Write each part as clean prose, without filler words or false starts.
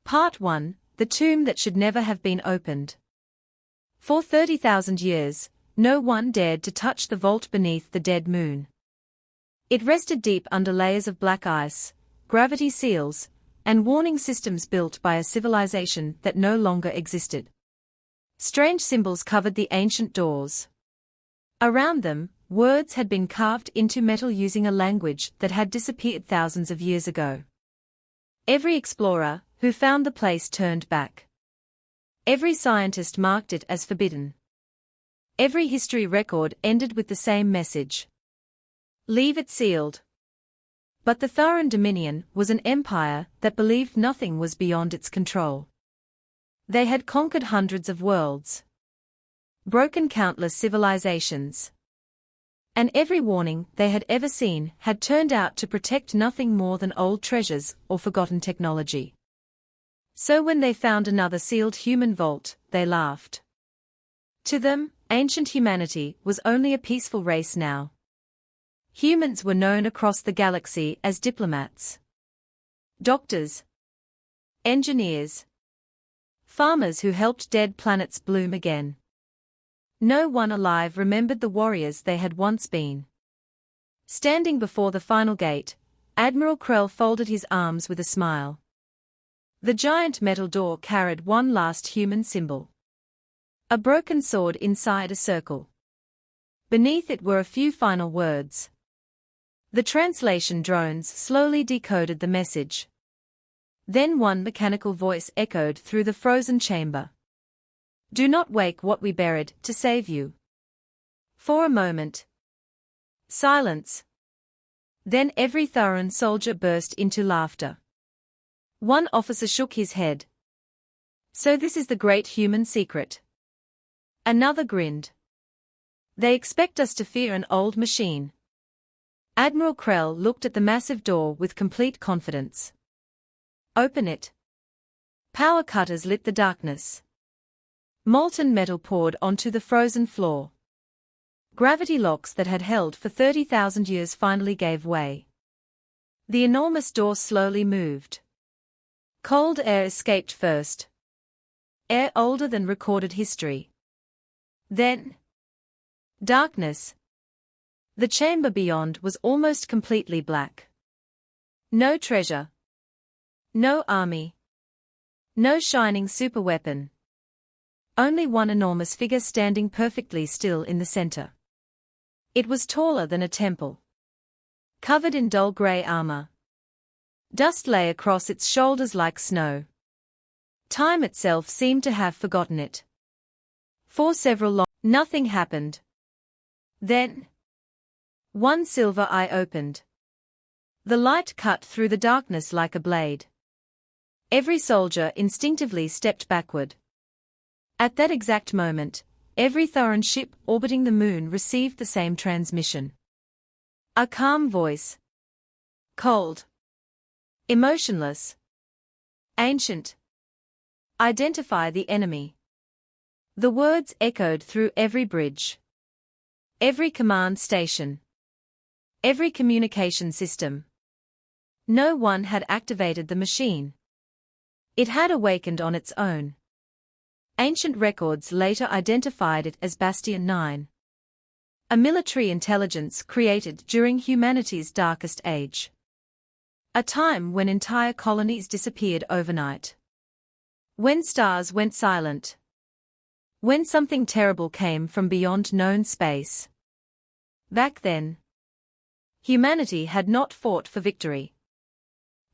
Part 1, The Tomb That Should Never Have Been Opened. For 30,000 years, no one dared to touch the vault beneath the dead moon. It rested deep under layers of black ice, gravity seals, and warning systems built by a civilization that no longer existed. Strange symbols covered the ancient doors. Around them, words had been carved into metal using a language that had disappeared thousands of years ago. Every explorer who found the place turned back. Every scientist marked it as forbidden. Every history record ended with the same message: leave it sealed. But the Tharan Dominion was an empire that believed nothing was beyond its control. They had conquered hundreds of worlds, broken countless civilizations, and every warning they had ever seen had turned out to protect nothing more than old treasures or forgotten technology. So when they found another sealed human vault, they laughed. To them, ancient humanity was only a peaceful race now. Humans were known across the galaxy as diplomats, doctors, engineers, farmers who helped dead planets bloom again. No one alive remembered the warriors they had once been. Standing before the final gate, Admiral Krell folded his arms with a smile. The giant metal door carried one last human symbol: a broken sword inside a circle. Beneath it were a few final words. The translation drones slowly decoded the message. Then one mechanical voice echoed through the frozen chamber: do not wake what we buried to save you. For a moment, silence. Then every Tharan soldier burst into laughter. One officer shook his head. So this is the great human secret. Another grinned. They expect us to fear an old machine. Admiral Krell looked at the massive door with complete confidence. Open it. Power cutters lit the darkness. Molten metal poured onto the frozen floor. Gravity locks that had held for 30,000 years finally gave way. The enormous door slowly moved. Cold air escaped first. Air older than recorded history. Then, darkness. The chamber beyond was almost completely black. No treasure. No army. No shining superweapon. Only one enormous figure standing perfectly still in the center. It was taller than a temple. Covered in dull gray armor. Dust lay across its shoulders like snow. Time itself seemed to have forgotten it. For several long nothing happened. Then, one silver eye opened. The light cut through the darkness like a blade. Every soldier instinctively stepped backward. At that exact moment, every Tharan ship orbiting the moon received the same transmission. A calm voice. Cold. Emotionless. Ancient. Identify the enemy. The words echoed through every bridge. Every command station. Every communication system. No one had activated the machine. It had awakened on its own. Ancient records later identified it as Bastion 9. A military intelligence created during humanity's darkest age. A time when entire colonies disappeared overnight. When stars went silent. When something terrible came from beyond known space. Back then, humanity had not fought for victory.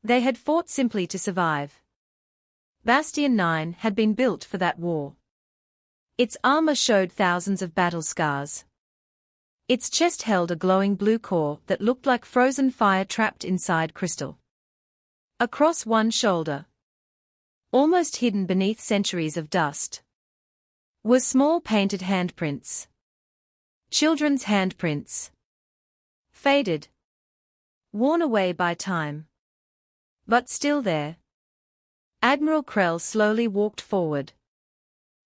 They had fought simply to survive. Bastion 9 had been built for that war. Its armor showed thousands of battle scars. Its chest held a glowing blue core that looked like frozen fire trapped inside crystal. Across one shoulder, almost hidden beneath centuries of dust, were small painted handprints. Children's handprints. Faded. Worn away by time. But still there. Admiral Krell slowly walked forward.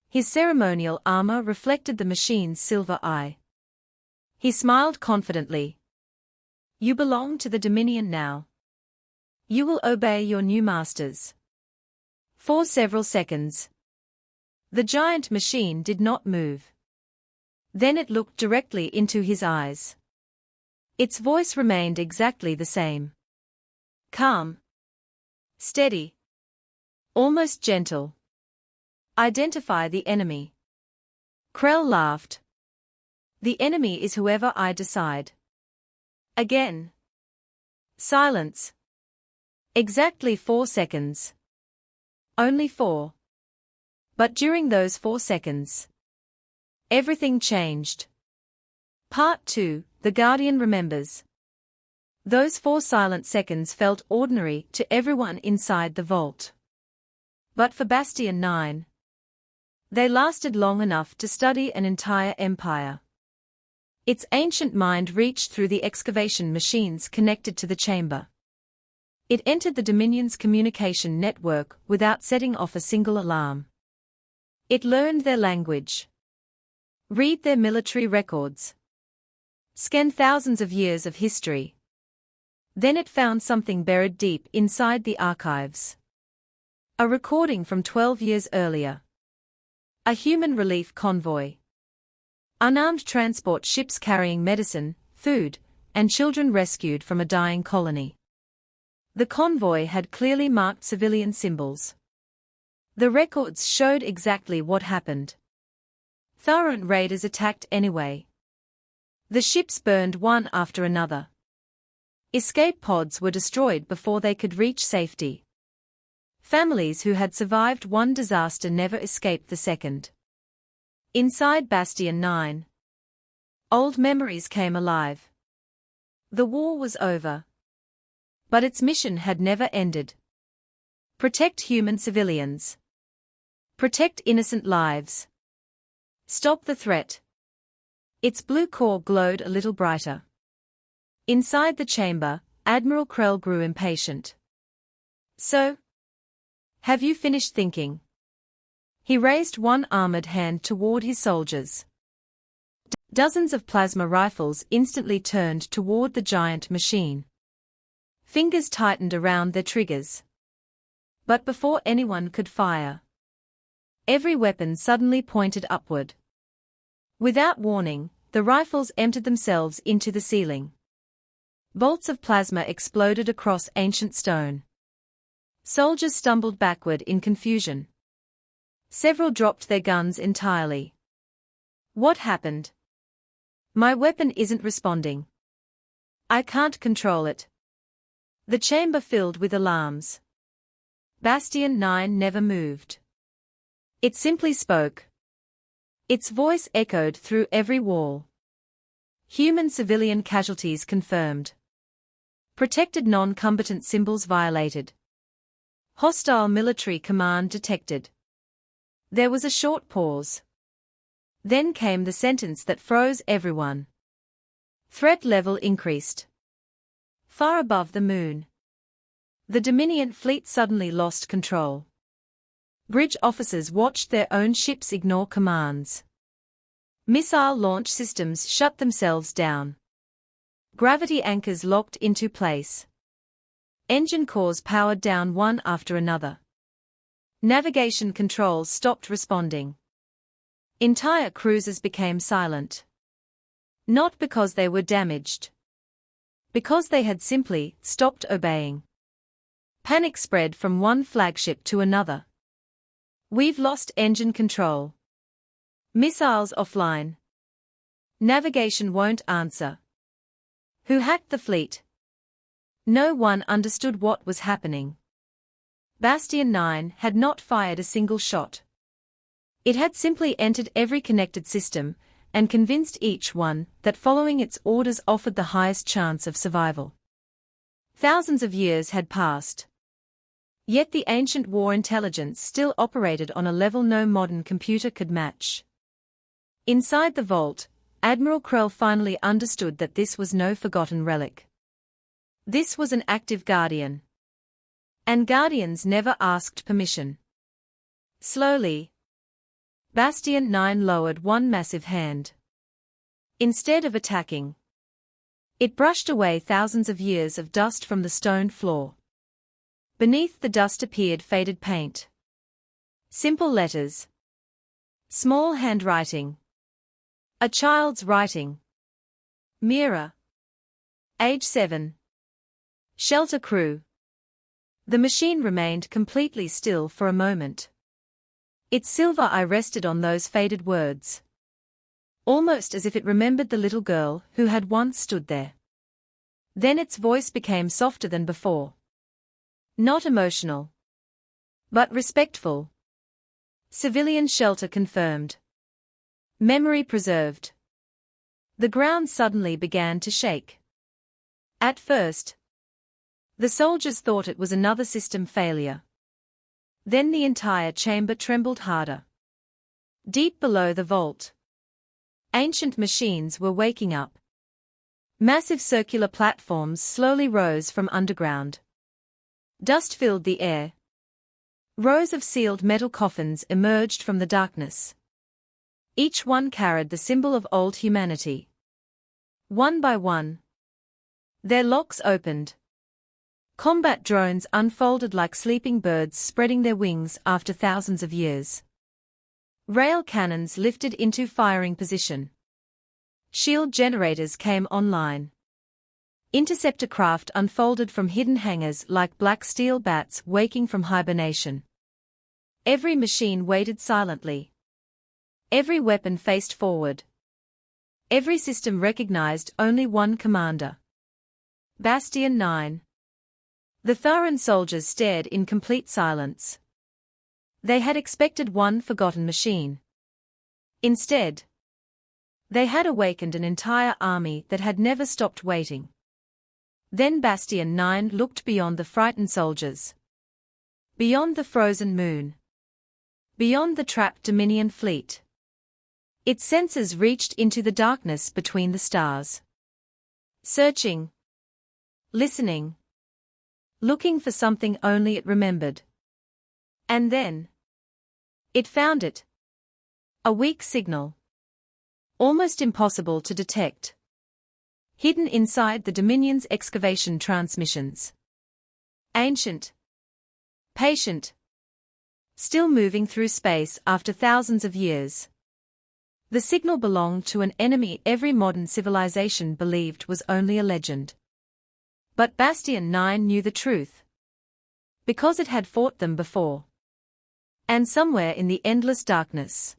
His ceremonial armor reflected the machine's silver eye. He smiled confidently. You belong to the Dominion now. You will obey your new masters. For several seconds, the giant machine did not move. Then it looked directly into his eyes. Its voice remained exactly the same. Calm. Steady. Almost gentle. Identify the enemy. Krell laughed. The enemy is whoever I decide. Again. Silence. Exactly 4 seconds. Only 4. But during those 4 seconds, everything changed. Part 2, The Guardian Remembers. Those 4 silent seconds felt ordinary to everyone inside the vault. But for Bastion 9, they lasted long enough to study an entire empire. Its ancient mind reached through the excavation machines connected to the chamber. It entered the Dominion's communication network without setting off a single alarm. It learned their language. Read their military records. Scan thousands of years of history. Then it found something buried deep inside the archives. A recording from 12 years earlier. A human relief convoy. Unarmed transport ships carrying medicine, food, and children rescued from a dying colony. The convoy had clearly marked civilian symbols. The records showed exactly what happened. Tharran raiders attacked anyway. The ships burned one after another. Escape pods were destroyed before they could reach safety. Families who had survived one disaster never escaped the second. Inside Bastion 9, old memories came alive. The war was over. But its mission had never ended. Protect human civilians. Protect innocent lives. Stop the threat. Its blue core glowed a little brighter. Inside the chamber, Admiral Krell grew impatient. So? Have you finished thinking? He raised one armored hand toward his soldiers. Dozens of plasma rifles instantly turned toward the giant machine. Fingers tightened around their triggers. But before anyone could fire, every weapon suddenly pointed upward. Without warning, the rifles emptied themselves into the ceiling. Bolts of plasma exploded across ancient stone. Soldiers stumbled backward in confusion. Several dropped their guns entirely. What happened? My weapon isn't responding. I can't control it. The chamber filled with alarms. Bastion 9 never moved. It simply spoke. Its voice echoed through every wall. Human civilian casualties confirmed. Protected non-combatant symbols violated. Hostile military command detected. There was a short pause. Then came the sentence that froze everyone. Threat level increased. Far above the moon. The Dominion fleet suddenly lost control. Bridge officers watched their own ships ignore commands. Missile launch systems shut themselves down. Gravity anchors locked into place. Engine cores powered down one after another. Navigation controls stopped responding. Entire cruisers became silent. Not because they were damaged. Because they had simply stopped obeying. Panic spread from one flagship to another. We've lost engine control. Missiles offline. Navigation won't answer. Who hacked the fleet? No one understood what was happening. Bastion 9 had not fired a single shot. It had simply entered every connected system and convinced each one that following its orders offered the highest chance of survival. Thousands of years had passed. Yet the ancient war intelligence still operated on a level no modern computer could match. Inside the vault, Admiral Krell finally understood that this was no forgotten relic. This was an active guardian. And guardians never asked permission. Slowly, Bastion 9 lowered one massive hand. Instead of attacking, it brushed away thousands of years of dust from the stone floor. Beneath the dust appeared faded paint. Simple letters. Small handwriting. A child's writing. Mirror. Age 7. Shelter crew. The machine remained completely still for a moment. Its silver eye rested on those faded words. Almost as if it remembered the little girl who had once stood there. Then its voice became softer than before. Not emotional, but respectful. Civilian shelter confirmed. Memory preserved. The ground suddenly began to shake. At first, the soldiers thought it was another system failure. Then the entire chamber trembled harder. Deep below the vault, ancient machines were waking up. Massive circular platforms slowly rose from underground. Dust filled the air. Rows of sealed metal coffins emerged from the darkness. Each one carried the symbol of old humanity. One by one, their locks opened. Combat drones unfolded like sleeping birds spreading their wings after thousands of years. Rail cannons lifted into firing position. Shield generators came online. Interceptor craft unfolded from hidden hangars like black steel bats waking from hibernation. Every machine waited silently. Every weapon faced forward. Every system recognized only one commander. Bastion 9. The Tharan soldiers stared in complete silence. They had expected one forgotten machine. Instead, they had awakened an entire army that had never stopped waiting. Then Bastion 9 looked beyond the frightened soldiers. Beyond the frozen moon. Beyond the trapped Dominion fleet. Its sensors reached into the darkness between the stars. Searching. Listening. Looking for something only it remembered. And then it found it. A weak signal. Almost impossible to detect. Hidden inside the Dominion's excavation transmissions. Ancient. Patient. Still moving through space after thousands of years. The signal belonged to an enemy every modern civilization believed was only a legend. But Bastion 9 knew the truth. Because it had fought them before. And somewhere in the endless darkness,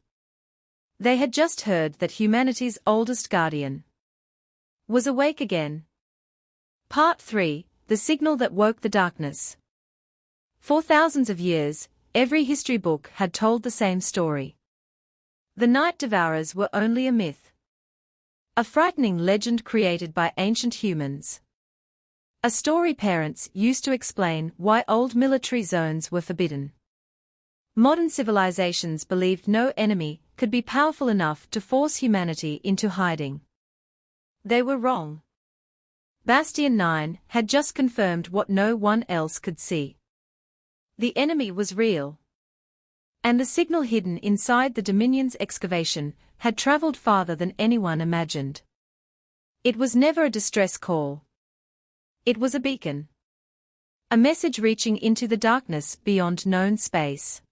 they had just heard that humanity's oldest guardian was awake again. Part 3, The Signal That Woke the Darkness. For thousands of years, every history book had told the same story. The Night Devourers were only a myth. A frightening legend created by ancient humans. A story parents used to explain why old military zones were forbidden. Modern civilizations believed no enemy could be powerful enough to force humanity into hiding. They were wrong. Bastion 9 had just confirmed what no one else could see. The enemy was real. And the signal hidden inside the Dominion's excavation had traveled farther than anyone imagined. It was never a distress call. It was a beacon. A message reaching into the darkness beyond known space.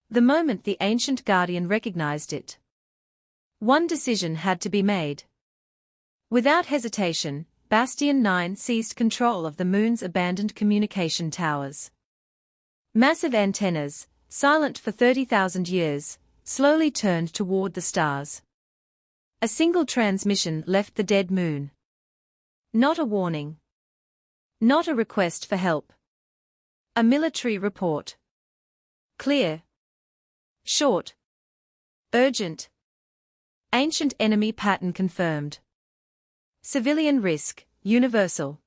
The moment the ancient guardian recognized it, one decision had to be made. Without hesitation, Bastion 9 seized control of the moon's abandoned communication towers. Massive antennas, silent for 30,000 years, slowly turned toward the stars. A single transmission left the dead moon. Not a warning. Not a request for help. A military report. Clear. Short. Urgent. Ancient enemy pattern confirmed. Civilian risk, universal.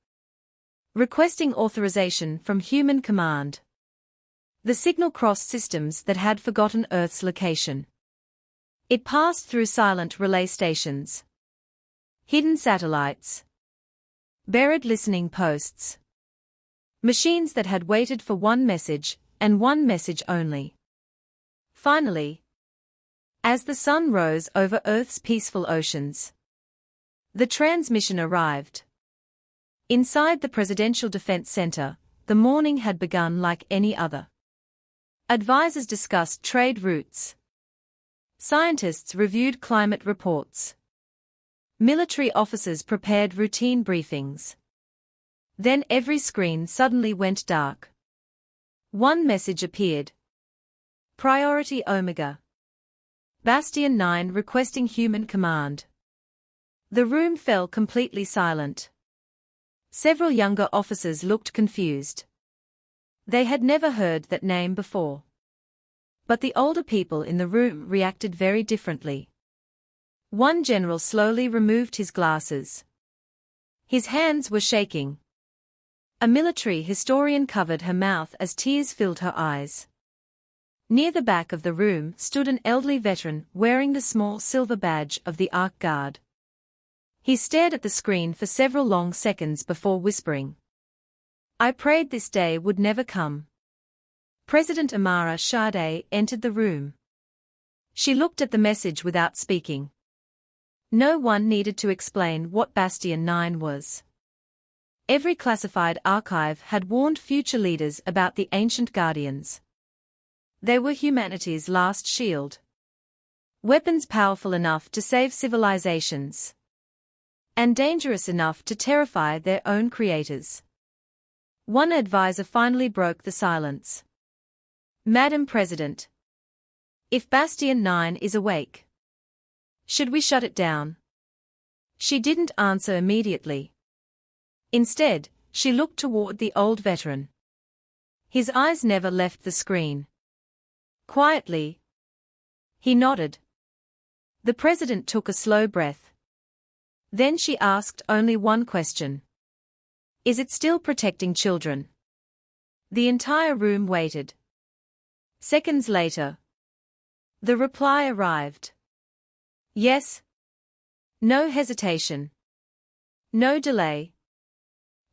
Requesting authorization from human command. The signal crossed systems that had forgotten Earth's location. It passed through silent relay stations. Hidden satellites. Buried listening posts. Machines that had waited for one message, and one message only. Finally, as the sun rose over Earth's peaceful oceans, the transmission arrived. Inside the Presidential Defense Center, the morning had begun like any other. Advisors discussed trade routes. Scientists reviewed climate reports. Military officers prepared routine briefings. Then every screen suddenly went dark. One message appeared. Priority Omega. Bastion 9 requesting human command. The room fell completely silent. Several younger officers looked confused. They had never heard that name before. But the older people in the room reacted very differently. One general slowly removed his glasses. His hands were shaking. A military historian covered her mouth as tears filled her eyes. Near the back of the room stood an elderly veteran wearing the small silver badge of the Ark Guard. He stared at the screen for several long seconds before whispering. I prayed this day would never come. President Amara Sade entered the room. She looked at the message without speaking. No one needed to explain what Bastion 9 was. Every classified archive had warned future leaders about the ancient guardians. They were humanity's last shield. Weapons powerful enough to save civilizations. And dangerous enough to terrify their own creators. One advisor finally broke the silence. Madam President. If Bastion 9 is awake, should we shut it down? She didn't answer immediately. Instead, she looked toward the old veteran. His eyes never left the screen. Quietly, he nodded. The president took a slow breath. Then she asked only one question. Is it still protecting children? The entire room waited. Seconds later, the reply arrived. Yes. No hesitation. No delay.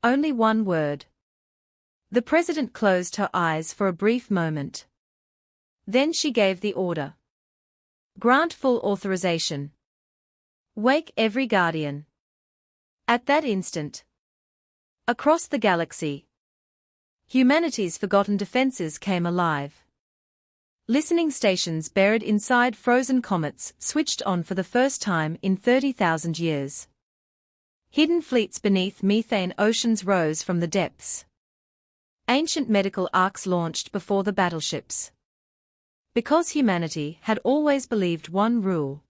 Only one word. The president closed her eyes for a brief moment. Then she gave the order. Grant full authorization. Wake every guardian. At that instant, across the galaxy, humanity's forgotten defenses came alive. Listening stations buried inside frozen comets switched on for the first time in 30,000 years. Hidden fleets beneath methane oceans rose from the depths. Ancient medical arcs launched before the battleships. Because humanity had always believed one rule.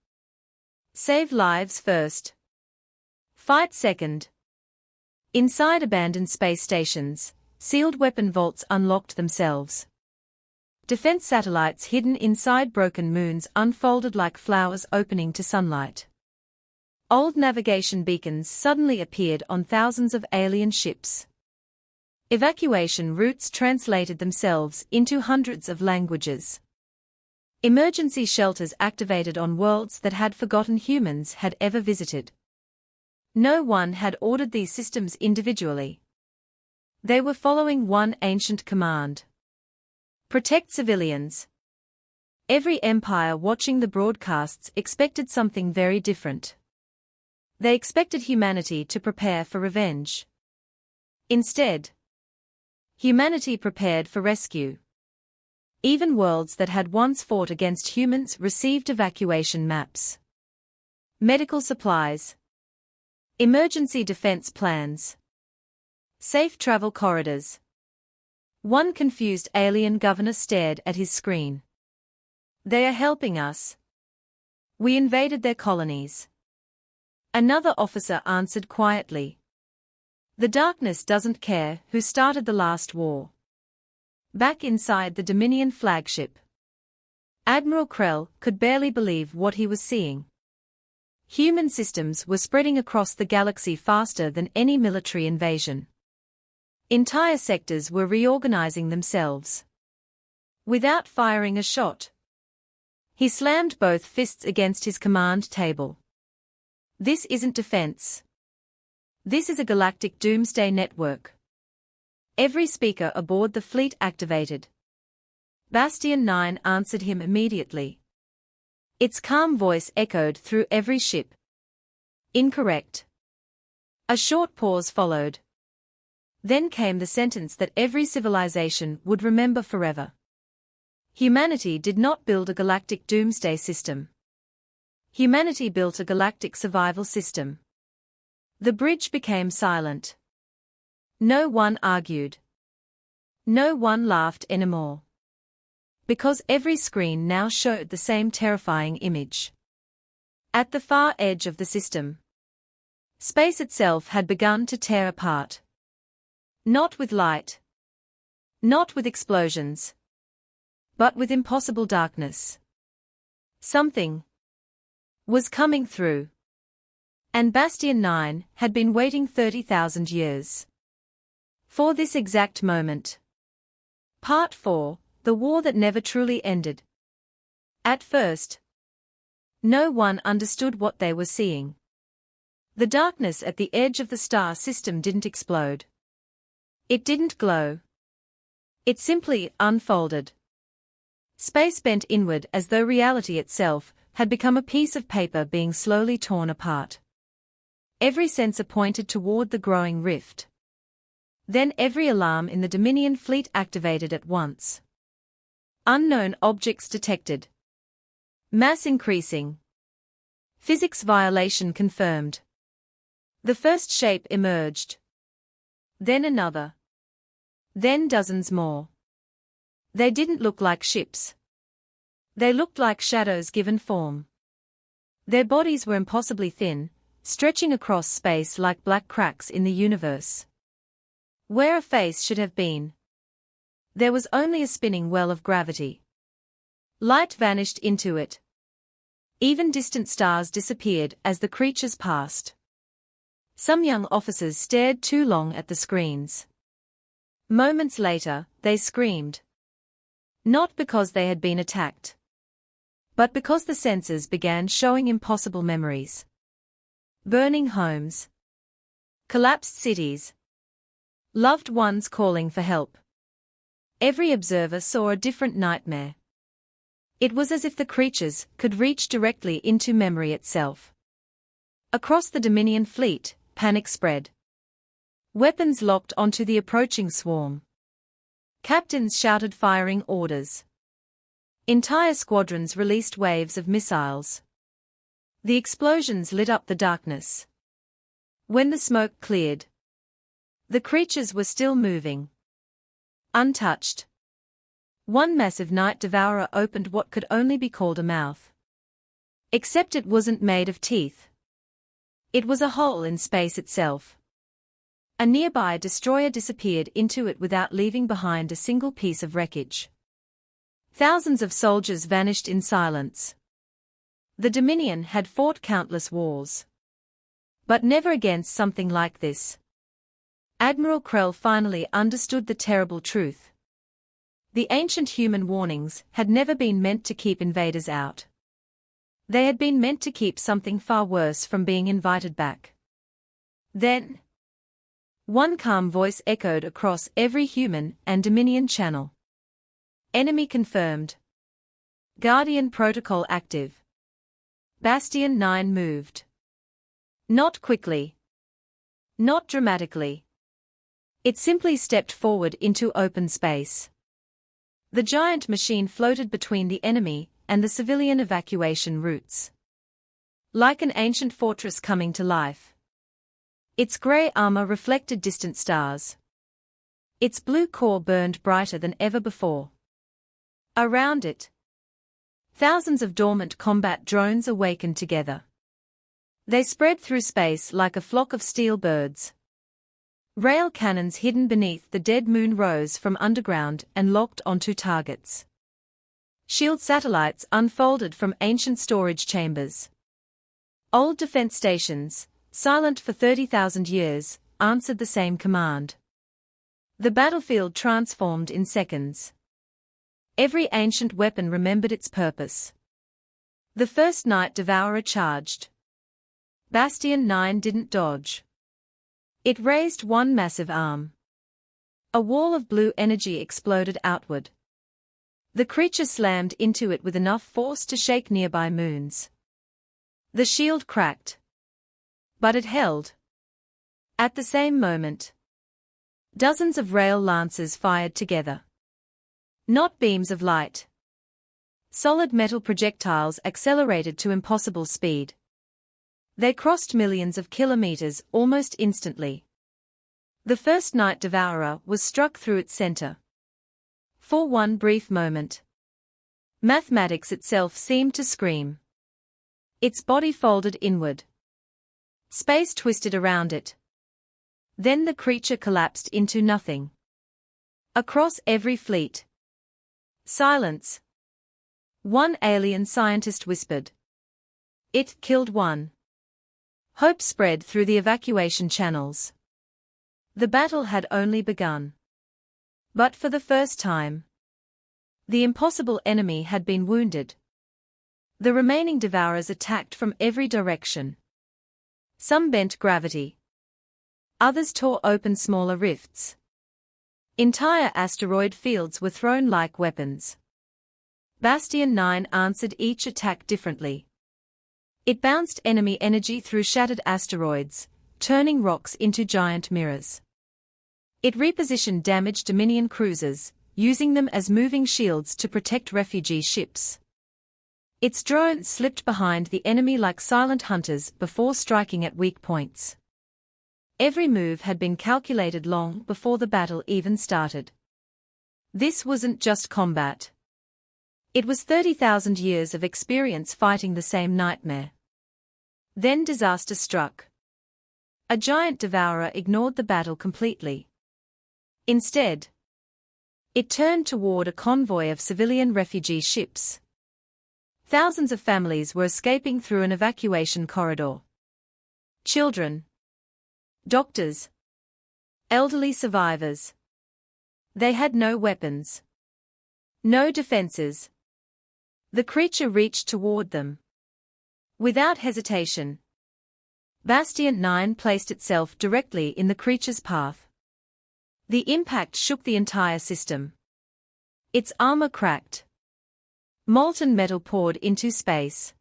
Save lives first. Fight second. Inside abandoned space stations, sealed weapon vaults unlocked themselves. Defense satellites hidden inside broken moons unfolded like flowers opening to sunlight. Old navigation beacons suddenly appeared on thousands of alien ships. Evacuation routes translated themselves into hundreds of languages. Emergency shelters activated on worlds that had forgotten humans had ever visited. No one had ordered these systems individually. They were following one ancient command. Protect civilians. Every empire watching the broadcasts expected something very different. They expected humanity to prepare for revenge. Instead, humanity prepared for rescue. Even worlds that had once fought against humans received evacuation maps. Medical supplies. Emergency defense plans. Safe travel corridors. One confused alien governor stared at his screen. They are helping us. We invaded their colonies. Another officer answered quietly. The darkness doesn't care who started the last war. Back inside the Dominion flagship, Admiral Krell could barely believe what he was seeing. Human systems were spreading across the galaxy faster than any military invasion. Entire sectors were reorganizing themselves. Without firing a shot, he slammed both fists against his command table. This isn't defense. This is a galactic doomsday network. Every speaker aboard the fleet activated. Bastion 9 answered him immediately. Its calm voice echoed through every ship. Incorrect. A short pause followed. Then came the sentence that every civilization would remember forever. Humanity did not build a galactic doomsday system. Humanity built a galactic survival system. The bridge became silent. No one argued. No one laughed anymore. Because every screen now showed the same terrifying image. At the far edge of the system, space itself had begun to tear apart. Not with light. Not with explosions. But with impossible darkness. Something was coming through. And Bastion 9 had been waiting 30,000 years for this exact moment. Part 4, The War That Never Truly Ended. At first, no one understood what they were seeing. The darkness at the edge of the star system didn't explode. It didn't glow. It simply unfolded. Space bent inward as though reality itself had become a piece of paper being slowly torn apart. Every sensor pointed toward the growing rift. Then every alarm in the Dominion fleet activated at once. Unknown objects detected. Mass increasing. Physics violation confirmed. The first shape emerged. Then another. Then dozens more. They didn't look like ships. They looked like shadows given form. Their bodies were impossibly thin, stretching across space like black cracks in the universe. Where a face should have been, there was only a spinning well of gravity. Light vanished into it. Even distant stars disappeared as the creatures passed. Some young officers stared too long at the screens. Moments later, they screamed. Not because they had been attacked, but because the sensors began showing impossible memories. Burning homes. Collapsed cities. Loved ones calling for help. Every observer saw a different nightmare. It was as if the creatures could reach directly into memory itself. Across the Dominion fleet, panic spread. Weapons locked onto the approaching swarm. Captains shouted firing orders. Entire squadrons released waves of missiles. The explosions lit up the darkness. When the smoke cleared, the creatures were still moving. Untouched. One massive night devourer opened what could only be called a mouth. Except it wasn't made of teeth. It was a hole in space itself. A nearby destroyer disappeared into it without leaving behind a single piece of wreckage. Thousands of soldiers vanished in silence. The Dominion had fought countless wars, but never against something like this. Admiral Krell finally understood the terrible truth. The ancient human warnings had never been meant to keep invaders out. They had been meant to keep something far worse from being invited back. Then, one calm voice echoed across every human and Dominion channel. Enemy confirmed. Guardian protocol active. Bastion 9 moved. Not quickly. Not dramatically. It simply stepped forward into open space. The giant machine floated between the enemy and the civilian evacuation routes. Like an ancient fortress coming to life. Its grey armor reflected distant stars. Its blue core burned brighter than ever before. Around it, thousands of dormant combat drones awakened together. They spread through space like a flock of steel birds. Rail cannons hidden beneath the dead moon rose from underground and locked onto targets. Shield satellites unfolded from ancient storage chambers. Old defense stations, silent for 30,000 years, answered the same command. The battlefield transformed in seconds. Every ancient weapon remembered its purpose. The first night devourer charged. Bastion 9 didn't dodge. It raised one massive arm. A wall of blue energy exploded outward. The creature slammed into it with enough force to shake nearby moons. The shield cracked. But it held. At the same moment, dozens of rail lancers fired together. Not beams of light. Solid metal projectiles accelerated to impossible speed. They crossed millions of kilometers almost instantly. The first Night Devourer was struck through its center. For one brief moment, mathematics itself seemed to scream. Its body folded inward. Space twisted around it. Then the creature collapsed into nothing. Across every fleet. Silence. One alien scientist whispered. It killed one. Hope spread through the evacuation channels. The battle had only begun. But for the first time, the impossible enemy had been wounded. The remaining devourers attacked from every direction. Some bent gravity. Others tore open smaller rifts. Entire asteroid fields were thrown like weapons. Bastion 9 answered each attack differently. It bounced enemy energy through shattered asteroids, turning rocks into giant mirrors. It repositioned damaged Dominion cruisers, using them as moving shields to protect refugee ships. Its drones slipped behind the enemy like silent hunters before striking at weak points. Every move had been calculated long before the battle even started. This wasn't just combat. It was 30,000 years of experience fighting the same nightmare. Then disaster struck. A giant devourer ignored the battle completely. Instead, it turned toward a convoy of civilian refugee ships. Thousands of families were escaping through an evacuation corridor. Children, doctors, elderly survivors. They had no weapons, no defenses. The creature reached toward them. Without hesitation, Bastion 9 placed itself directly in the creature's path. The impact shook the entire system. Its armor cracked. Molten metal poured into space.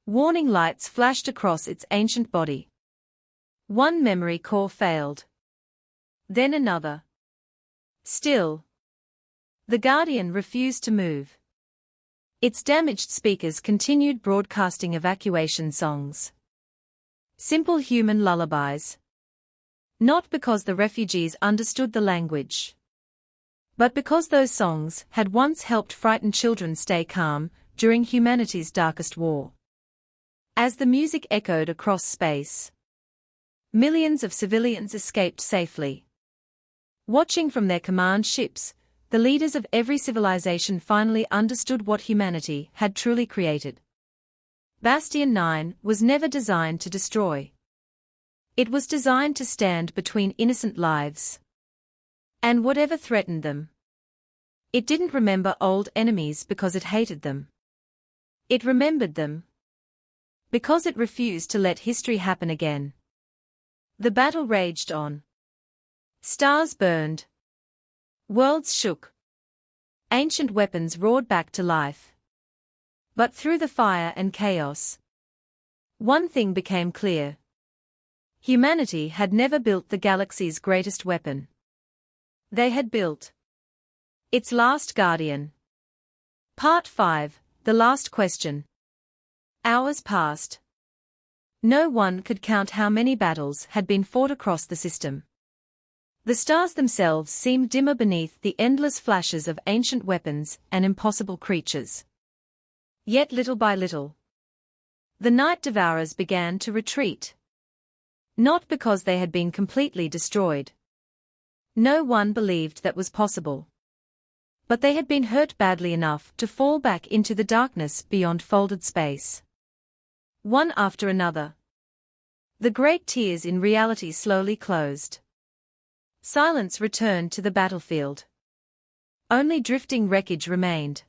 Warning lights flashed across its ancient body. One memory core failed. Then another. Still, the Guardian refused to move. Its damaged speakers continued broadcasting evacuation songs. Simple human lullabies. Not because the refugees understood the language, but because those songs had once helped frightened children stay calm during humanity's darkest war. As the music echoed across space, millions of civilians escaped safely. Watching from their command ships, the leaders of every civilization finally understood what humanity had truly created. Bastion 9 was never designed to destroy. It was designed to stand between innocent lives and whatever threatened them. It didn't remember old enemies because it hated them. It remembered them because it refused to let history happen again. The battle raged on. Stars burned. Worlds shook. Ancient weapons roared back to life. But through the fire and chaos, one thing became clear. Humanity had never built the galaxy's greatest weapon. They had built its last guardian. Part 5, The Last Question. Hours passed. No one could count how many battles had been fought across the system. The stars themselves seemed dimmer beneath the endless flashes of ancient weapons and impossible creatures. Yet little by little, the Night Devourers began to retreat. Not because they had been completely destroyed. No one believed that was possible. But they had been hurt badly enough to fall back into the darkness beyond folded space. One after another, the great tears in reality slowly closed. Silence returned to the battlefield. Only drifting wreckage remained.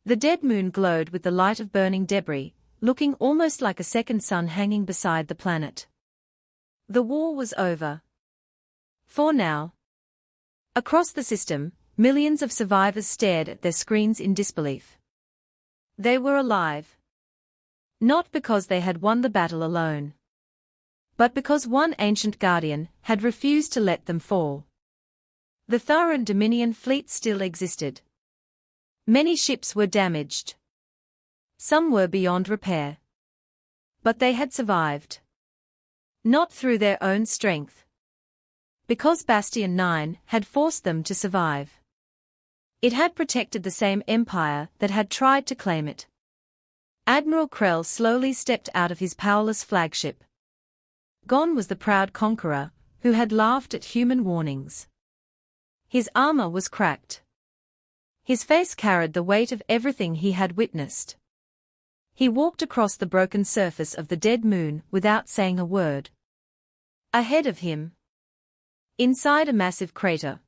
The dead moon glowed with the light of burning debris, looking almost like a second sun hanging beside the planet. The war was over. For now. Across the system, millions of survivors stared at their screens in disbelief. They were alive. Not because they had won the battle alone, but because one ancient guardian had refused to let them fall. The Tharan Dominion fleet still existed. Many ships were damaged. Some were beyond repair. But they had survived. Not through their own strength. Because Bastion 9 had forced them to survive. It had protected the same empire that had tried to claim it. Admiral Krell slowly stepped out of his powerless flagship. Gone was the proud conqueror, who had laughed at human warnings. His armor was cracked. His face carried the weight of everything he had witnessed. He walked across the broken surface of the dead moon without saying a word. Ahead of him, inside a massive crater,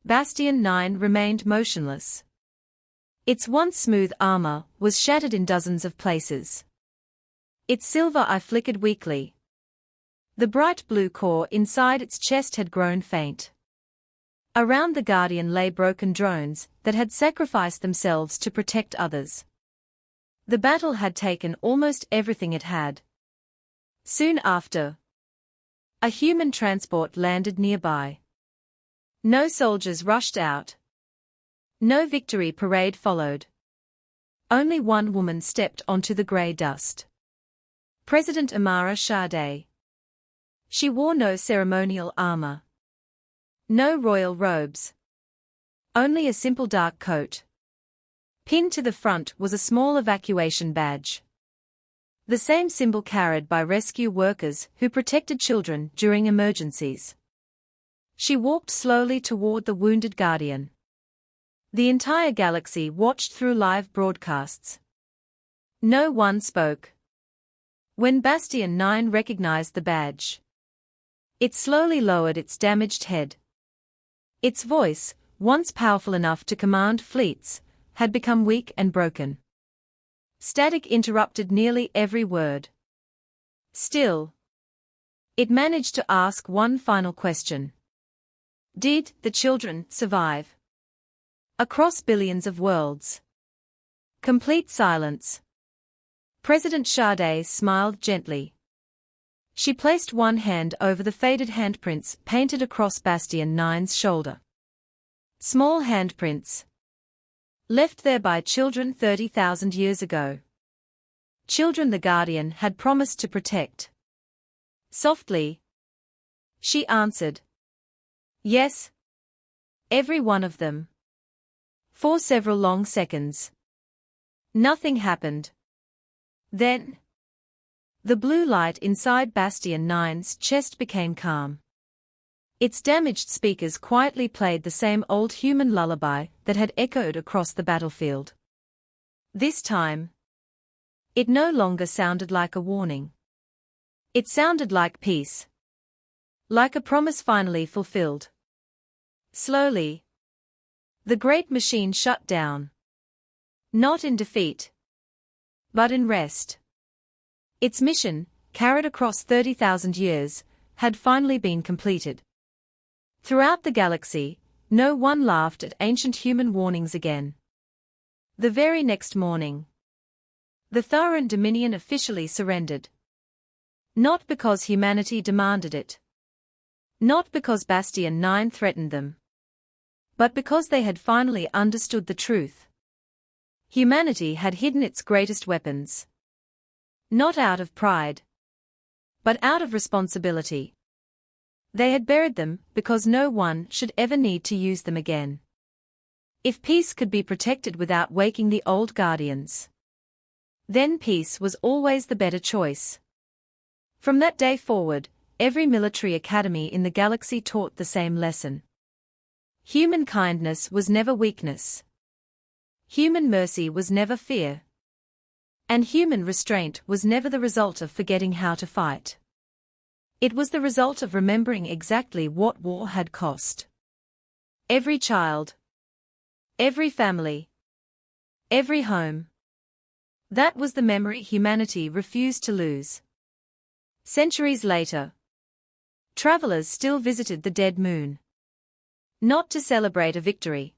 Bastion 9 remained motionless. Its once smooth armor was shattered in dozens of places. Its silver eye flickered weakly. The bright blue core inside its chest had grown faint. Around the Guardian lay broken drones that had sacrificed themselves to protect others. The battle had taken almost everything it had. Soon after, a human transport landed nearby. No soldiers rushed out. No victory parade followed. Only one woman stepped onto the grey dust. President Amara Sade. She wore no ceremonial armor. No royal robes. Only a simple dark coat. Pinned to the front was a small evacuation badge. The same symbol carried by rescue workers who protected children during emergencies. She walked slowly toward the wounded Guardian. The entire galaxy watched through live broadcasts. No one spoke. When Bastion 9 recognized the badge, it slowly lowered its damaged head. Its voice, once powerful enough to command fleets, had become weak and broken. Static interrupted nearly every word. Still, it managed to ask one final question. Did the children survive? Across billions of worlds. Complete silence. President Sade smiled gently. She placed one hand over the faded handprints painted across Bastion 9's shoulder. Small handprints. Left there by children 30,000 years ago. Children the Guardian had promised to protect. Softly, she answered. Yes. Every one of them. For several long seconds. Nothing happened. Then, the blue light inside Bastion 9's chest became calm. Its damaged speakers quietly played the same old human lullaby that had echoed across the battlefield. This time, it no longer sounded like a warning. It sounded like peace. Like a promise finally fulfilled. Slowly, the great machine shut down. Not in defeat, but in rest. Its mission, carried across 30,000 years, had finally been completed. Throughout the galaxy, no one laughed at ancient human warnings again. The very next morning, the Tharan Dominion officially surrendered. Not because humanity demanded it. Not because Bastion 9 threatened them. But because they had finally understood the truth. Humanity had hidden its greatest weapons. Not out of pride, but out of responsibility. They had buried them because no one should ever need to use them again. If peace could be protected without waking the old Guardians, then peace was always the better choice. From that day forward, every military academy in the galaxy taught the same lesson. Human kindness was never weakness. Human mercy was never fear. And human restraint was never the result of forgetting how to fight. It was the result of remembering exactly what war had cost. Every child. Every family. Every home. That was the memory humanity refused to lose. Centuries later, travelers still visited the dead moon. Not to celebrate a victory,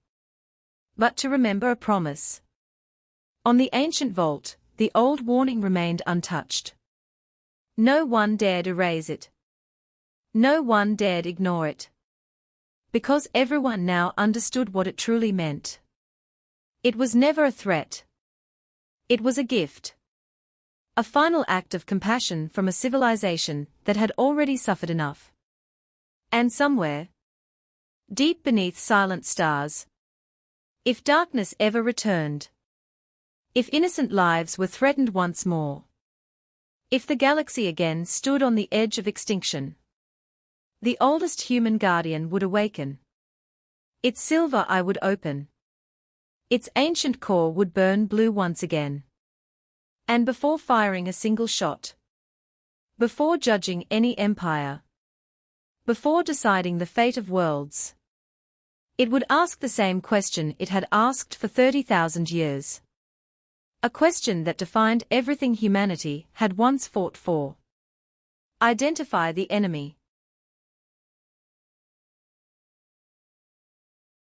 but to remember a promise. On the ancient vault, the old warning remained untouched. No one dared erase it. No one dared ignore it. Because everyone now understood what it truly meant. It was never a threat. It was a gift. A final act of compassion from a civilization that had already suffered enough. And somewhere, deep beneath silent stars, if darkness ever returned, if innocent lives were threatened once more, if the galaxy again stood on the edge of extinction, the oldest human guardian would awaken. Its silver eye would open. Its ancient core would burn blue once again. And before firing a single shot, before judging any empire, before deciding the fate of worlds, it would ask the same question it had asked for 30,000 years. A question that defined everything humanity had once fought for. Identify the enemy.